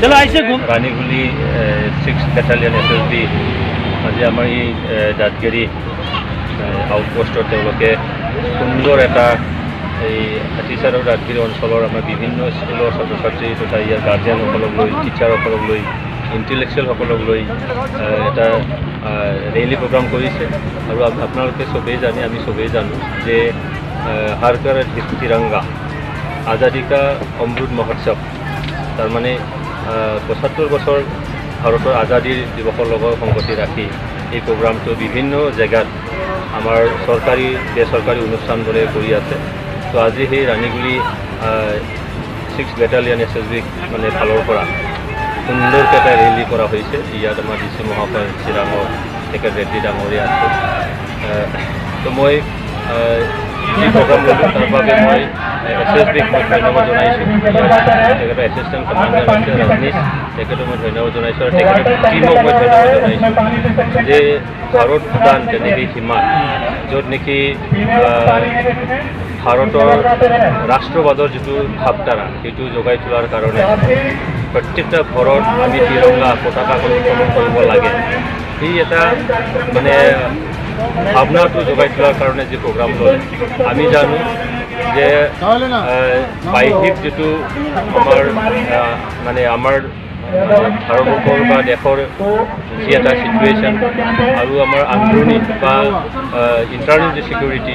रानीगुली 6 battalion SSB আজি আমাৰ এই দাঁতগিৰি আউটপোষ্টত তেওঁলোকে সুন্দৰ এটা এই হাতীচাৰ আৰু দাঁতগিৰি অঞ্চলৰ আমাৰ বিভিন্ন স্কুলৰ ছাত্ৰ ছাত্ৰী তথা ইয়াৰ গাৰ্জেনসকলক লৈ টিচাৰসকলক লৈ ইণ্টেলেকচুৱেলসকলক লৈ এটা ৰেলী প্ৰগ্ৰাম কৰিছে। আৰু আপোনালোকে চবেই জানে, আমি চবেই জানো যে হৰ ঘৰ তিৰংগা আজাদী কা অমৃত মহোৎসৱ, তাৰমানে ৭৫ বছৰ ভাৰতৰ আজাদীৰ দিৱসৰ লগত সংগতি ৰাখি এই প্ৰগ্ৰামটো বিভিন্ন জেগাত আমাৰ চৰকাৰী বেচৰকাৰী অনুষ্ঠানবোৰে কৰি আছে। তো আজি সেই ৰাণীগুলি 6 বেটালিয়ন SSB মানে ফালৰ পৰা সুন্দৰকৈ এটা ৰেলী কৰা হৈছে। ইয়াত আমাৰ DC মহাশয় চিৰাঙৰ টেকেট ৰেড্ডি ডাঙৰীয়া আছে। তো মই যি প্ৰগ্ৰাম ল'লোঁ তাৰ বাবে মই SSBক মই ধন্যবাদ জনাইছোঁ। তেখেতৰ এছিষ্টেণ্ট কমাণ্ডাৰ আছে ৰজনীশ, তেখেতক মই ধন্যবাদ জনাইছোঁ আৰু তেখেতৰ টীমক মই ধন্যবাদ জনাইছোঁ যে ভাৰত ভূটান তেনেকৈ সীমা য'ত নেকি ভাৰতৰ ৰাষ্ট্ৰবাদৰ যিটো ভাৱধাৰা সেইটো জগাই তোলাৰ কাৰণে প্ৰত্যেকটা ঘৰত আমি তিৰংগা পতাকাখন উত্তোলন কৰিব লাগে, এই এটা মানে ভাৱনাটো জগাই তোলাৰ কাৰণে যি প্ৰগ্ৰাম ল'লে। আমি জানো যে বাহ্যিক যিটো আমাৰ মানে আমাৰ ভাৰতবৰ্ষৰ বা দেশৰ যি এটা চিটুৱেশ্যন আৰু আমাৰ আন্দোলনী বা ইণ্টাৰনেল যি ছিকিউৰিটি,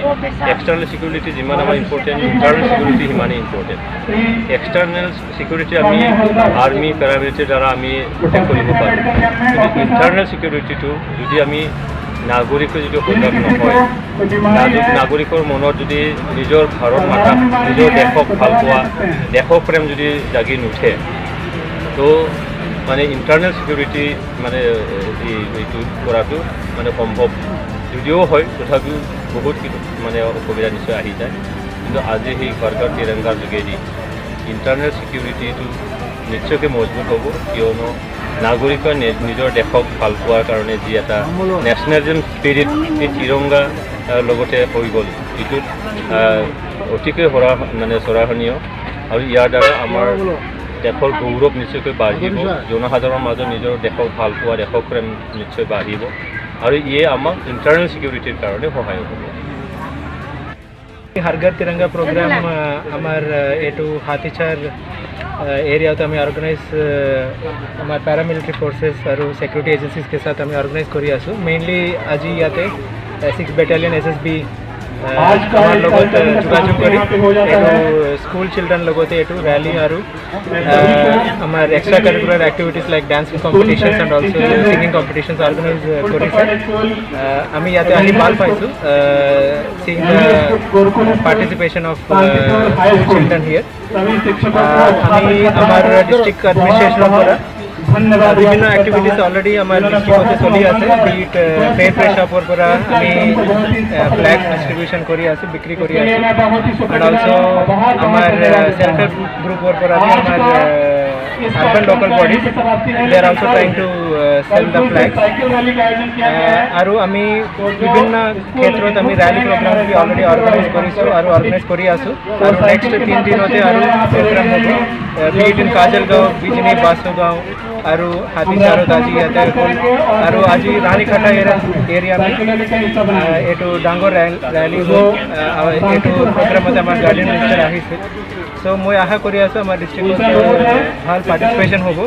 এক্সটাৰ্নেল ছিকিউৰিটি যিমান আমাৰ ইম্পৰ্টেণ্ট, ইণ্টাৰনেল ছিকিউৰিটি সিমানেই ইম্পৰ্টেণ্ট। এক্সটাৰ্নেল ছিকিউৰিটি আমি আৰ্মি পেৰামিলিটাৰীৰ দ্বাৰা আমি প্ৰটেক্ট কৰিব পাৰোঁ, কিন্তু ইণ্টাৰনেল ছিকিউৰিটিটো যদি আমি নাগৰিকে যদি সজাগ নহয়, নাগৰিকৰ মনত যদি নিজৰ ভাৰত মাতা, নিজৰ দেশক ভাল পোৱা, দেশপ্ৰেম যদি জাগি নুঠে, তো মানে ইণ্টাৰনেল ছিকিউৰিটি মানে এইটো কৰাটো মানে সম্ভৱ যদিও হয়, তথাপিও বহুত মানে অসুবিধা নিশ্চয় আহি যায়। কিন্তু আজি সেই ঘৰ ঘৰ তিৰংগাৰ যোগেদি ইণ্টাৰনেল ছিকিউৰিটিটো নিশ্চয়কৈ মজবুত হ'ব, কিয়নো নাগৰিকে নিজৰ দেশক ভাল পোৱাৰ কাৰণে যি এটা নেশ্যনেলিজম স্পিৰিট এই তিৰংগা লগতে হৈ গ'ল, এইটোত অতিকৈ মানে সৰাহনীয়। আৰু ইয়াৰ দ্বাৰা আমাৰ দেশৰ গৌৰৱ নিশ্চয়কৈ বাঢ়িব, জনসাধাৰণৰ মাজত নিজৰ দেশক ভাল পোৱা, দেশক প্ৰেম নিশ্চয় বাঢ়িব আৰু ইয়ে আমাক ইণ্টাৰনেল ছিকিউৰিটিৰ কাৰণে সহায় হ'ব। हर घर तिरंगा प्रोग्राम आमार एटू हाथीचार एरिया आम ऑर्गनाइज आमार पैरामिलिटारी फोर्सेस और सिक्योरिटी एजेंसीज के साथ आम ऑर्गनाइज करी आसो। मेनली आज इते 6 বেটালিয়ন SSB आमार लगत जोगाजोग करी स्कूल चिल्ड्रन लगते एटू रैली और आमार extra curricular activities like dancing competitions and also singing competitions organise करिছে। आमी याते आनी ভাল পাইছো seeing the participation of children here। आमी आमार डिस्ट्रिक्ट एडमिनिस्ट्रेशनर द्वारा বিভিন্ন एक्टिविटीज अलरेडी आमार डिस्ट्रिक्ट चलि आछे। बीट पेड प्रेसापर পৰা আমি फ्लैग डिस्ट्रीब्यूशन करी आछे, बिक्री करी आछे एंड ऑल्सो आमार सेल्फ हेल्प ग्रुपर পৰা আমি आमार urban local bodies they are also trying to sell the flags আৰু আমি বিভিন্ন ক্ষেত্ৰত আমি ৰ্যালি প্ৰগ্ৰাম भी অলৰেডি অৰ্গানাইজ কৰিছো আৰু অৰ্গানাইজ কৰি আছো আৰু নেক্সট 3 দিনতে আৰু প্ৰগ্ৰাম হ'ব बीट इन काजलगांव, बिजनी, बासुगांव और हाथीचार आज याते और आज रानीखाटा एरिया में एटू डांगोर रैली हो एटू प्रोग्राम आमार गार्डियन मिनिस्टर आहिसे। सो मैं आशा करी आसो आमार डिस्ट्रिक्ट ভাল पार्टिसिपेशन होबो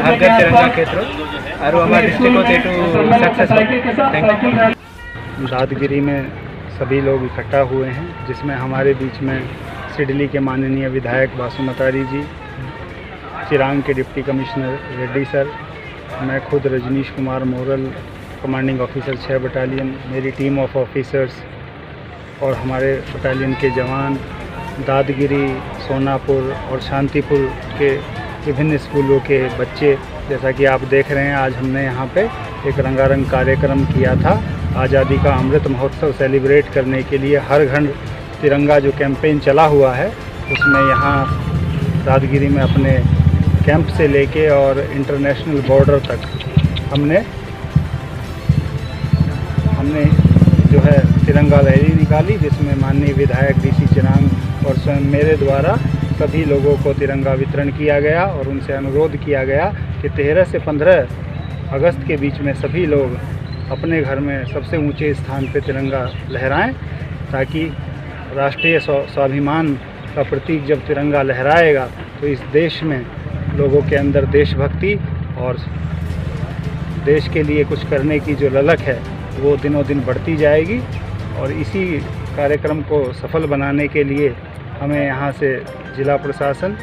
हर घर तिरंगा क्षेत्र और आमार डिस्ट्रिक्ट एटू सक्सेस हो। Thank you. दादगिरी में सभी लोग इकट्ठा हुए हैं, जिसमें हमारे बीच में सिडली के माननीय विधायक बासुमतारी जी, चिरांग के डिप्टी कमिश्नर रेड्डी सर, मैं खुद रजनीश कुमार मोरल कमांडिंग ऑफिसर 6 बटालियन, मेरी टीम ऑफ ऑफिसर्स और हमारे बटालियन के जवान दादगिरी, सोनापुर और शांतिपुर के विभिन्न स्कूलों के बच्चे, जैसा कि आप देख रहे हैं आज हमने यहाँ पे एक रंगारंग कार्यक्रम किया था। आज़ादी का अमृत महोत्सव सेलिब्रेट करने के लिए हर घर तिरंगा जो कैंपेन चला हुआ है, उसमें यहाँ दादगिरी में अपने कैंप से लेके और इंटरनेशनल बॉर्डर तक हमने जो है तिरंगा रैली निकाली, जिसमें माननीय विधायक DC चिरांग और स्वयं मेरे द्वारा सभी लोगों को तिरंगा वितरण किया गया और उनसे अनुरोध किया गया कि 13 से 15 अगस्त के बीच में सभी लोग अपने घर में सबसे ऊंचे स्थान पर तिरंगा लहराएं, ताकि राष्ट्रीय स्वाभिमान का प्रतीक जब तिरंगा लहराएगा तो इस देश में लोगों के अंदर देशभक्ति और देश के लिए कुछ करने की जो ललक है वो दिनों दिन बढ़ती जाएगी। और इसी कार्यक्रम को सफल बनाने के लिए हमें यहाँ से जिला प्रशासन,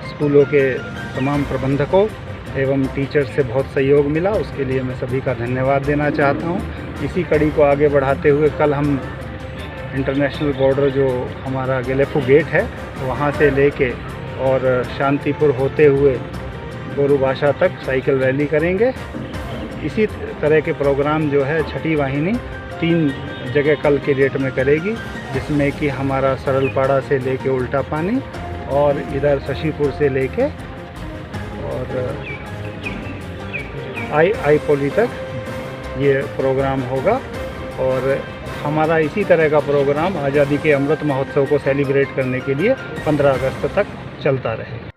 स्कूलों के तमाम प्रबंधकों एवं टीचर्स से बहुत सहयोग मिला। उसके लिए मैं सभी का धन्यवाद देना चाहता हूँ। इसी कड़ी को आगे बढ़ाते हुए कल हम इंटरनेशनल बॉर्डर जो हमारा गेलेफू गेट है वहाँ से लेके और शांतिपुर होते हुए गोरुभाषा तक साइकिल रैली करेंगे। इसी तरह के प्रोग्राम जो है छठी वाहिनी 3 जगह कल के डेट में करेगी, जिसमें कि हमारा सरलपाड़ा से लेके उल्टा पानी और इधर शशिपुर से लेके और आई पोली तक ये प्रोग्राम होगा। और हमारा इसी तरह का प्रोग्राम आज़ादी के अमृत महोत्सव को सेलिब्रेट करने के लिए 15 अगस्त तक चलता रहे।